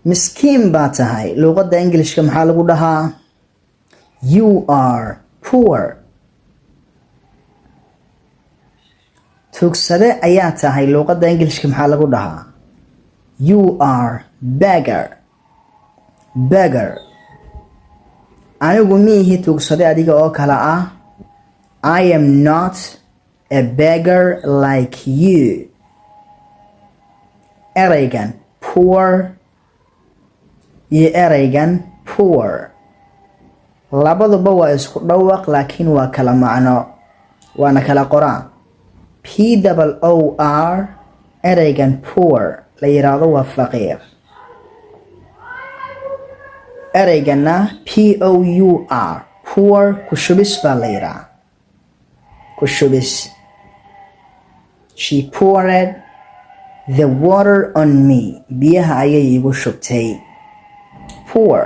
miskiin baa tahay luqadda Englishka maxaa lagu dhahaa you are poor tuugsade ayaa tahay luqadda Englishka maxaa lagu dhahaa you are beggar anigu miihi tuugsade adiga oo kala ah I am not a beggar like you eraygan poor iyo eraygan poor labaduba waa isku dhawaq laakiin waa kala macno waana kala qoraan POOR eraygan poor la yiraahdo waa faqiir eraygana POUR poor kushubis baa la yiraahdaa kushubis she poured the water on me biyaha ayay igu shubtay poor